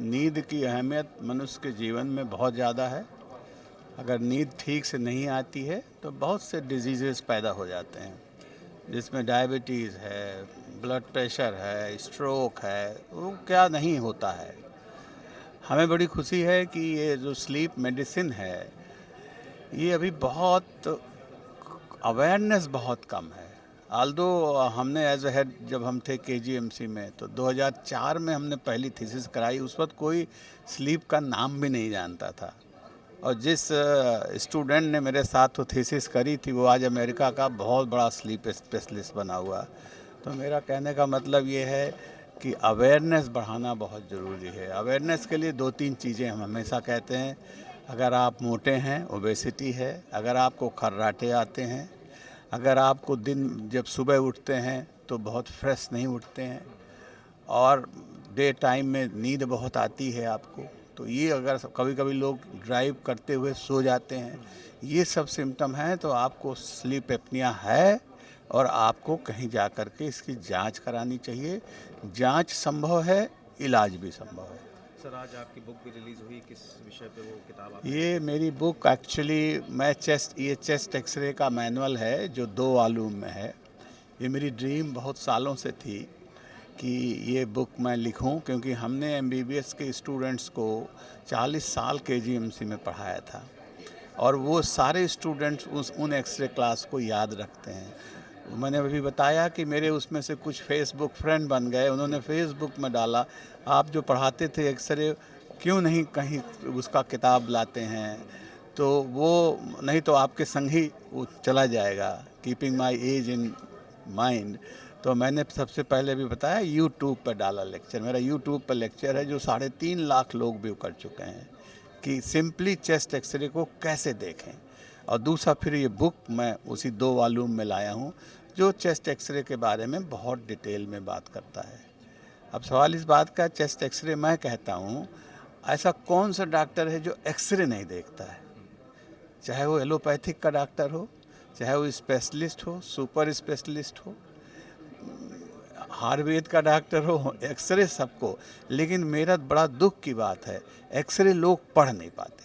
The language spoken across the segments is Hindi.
नींद की अहमियत मनुष्य के जीवन में बहुत ज़्यादा है। अगर नींद ठीक से नहीं आती है तो बहुत से डिजीज़ेस पैदा हो जाते हैं, जिसमें डायबिटीज़ है, ब्लड प्रेशर है, स्ट्रोक है, वो क्या नहीं होता है। हमें बड़ी खुशी है कि ये जो स्लीप मेडिसिन है, ये अभी बहुत अवेयरनेस बहुत कम है। आल्दो हमने एज अ हेड जब हम थे केजीएमसी में तो 2004 में हमने पहली थीसिस कराई। उस वक्त कोई स्लीप का नाम भी नहीं जानता था, और जिस स्टूडेंट ने मेरे साथ वो थीसिस करी थी वो आज अमेरिका का बहुत बड़ा स्लीप स्पेशलिस्ट बना हुआ। तो मेरा कहने का मतलब ये है कि अवेयरनेस बढ़ाना बहुत ज़रूरी है। अवेयरनेस के लिए 2-3 चीज़ें हम हमेशा कहते हैं। अगर आप मोटे हैं, ओबेसिटी है, अगर आपको खर्राटे आते हैं, अगर आपको दिन जब सुबह उठते हैं तो बहुत फ्रेश नहीं उठते हैं, और डे टाइम में नींद बहुत आती है आपको, तो ये अगर कभी कभी लोग ड्राइव करते हुए सो जाते हैं, ये सब सिम्टम हैं तो आपको स्लीप एपनिया है और आपको कहीं जा कर के इसकी जांच करानी चाहिए। जांच संभव है, इलाज भी संभव है। सर, आज आपकी बुक भी रिलीज़ हुई, किस विषय पे वो किताब आप? ये मेरी बुक एक्चुअली ये चेस्ट एक्सरे का मैनुअल है जो 2 वॉल्यूम में है। ये मेरी ड्रीम बहुत सालों से थी कि ये बुक मैं लिखूं, क्योंकि हमने एमबीबीएस के स्टूडेंट्स को 40 साल केजीएमसी में पढ़ाया था, और वो सारे स्टूडेंट्स उन एक्सरे क्लास को याद रखते हैं। मैंने अभी बताया कि मेरे उसमें से कुछ फेसबुक फ्रेंड बन गए, उन्होंने फेसबुक में डाला, आप जो पढ़ाते थे एक्सरे क्यों नहीं कहीं उसका किताब लाते हैं, तो वो नहीं तो आपके संग ही वो चला जाएगा, keeping my age in mind. तो मैंने सबसे पहले भी बताया यूट्यूब पर डाला लेक्चर। मेरा यूट्यूब पर लेक्चर है जो 3.5 लाख लोग व्यू कर चुके हैं कि सिंपली चेस्ट एक्सरे को कैसे देखें। और दूसरा फिर ये बुक मैं उसी 2 वॉल्यूम में लाया हूँ जो चेस्ट एक्सरे के बारे में बहुत डिटेल में बात करता है। अब सवाल इस बात का, चेस्ट एक्सरे मैं कहता हूँ ऐसा कौन सा डॉक्टर है जो एक्सरे नहीं देखता है, चाहे वो एलोपैथिक का डॉक्टर हो, चाहे वो स्पेशलिस्ट हो, सुपर स्पेशलिस्ट हो, आयुर्वेद का डॉक्टर हो, एक्सरे सबको। लेकिन मेरा बड़ा दुख की बात है, एक्सरे लोग पढ़ नहीं पाते,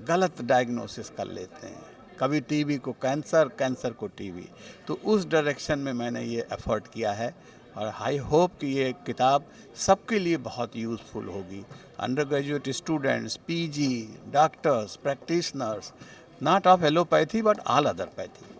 गलत डायग्नोसिस कर लेते हैं, कभी टीबी को कैंसर, कैंसर को टीबी। तो उस डायरेक्शन में मैंने ये एफर्ट किया है, और आई होप कि ये किताब सबके लिए बहुत यूज़फुल होगी। Under graduate students, PG, doctors, practitioners, not of allopathy but all other pathy.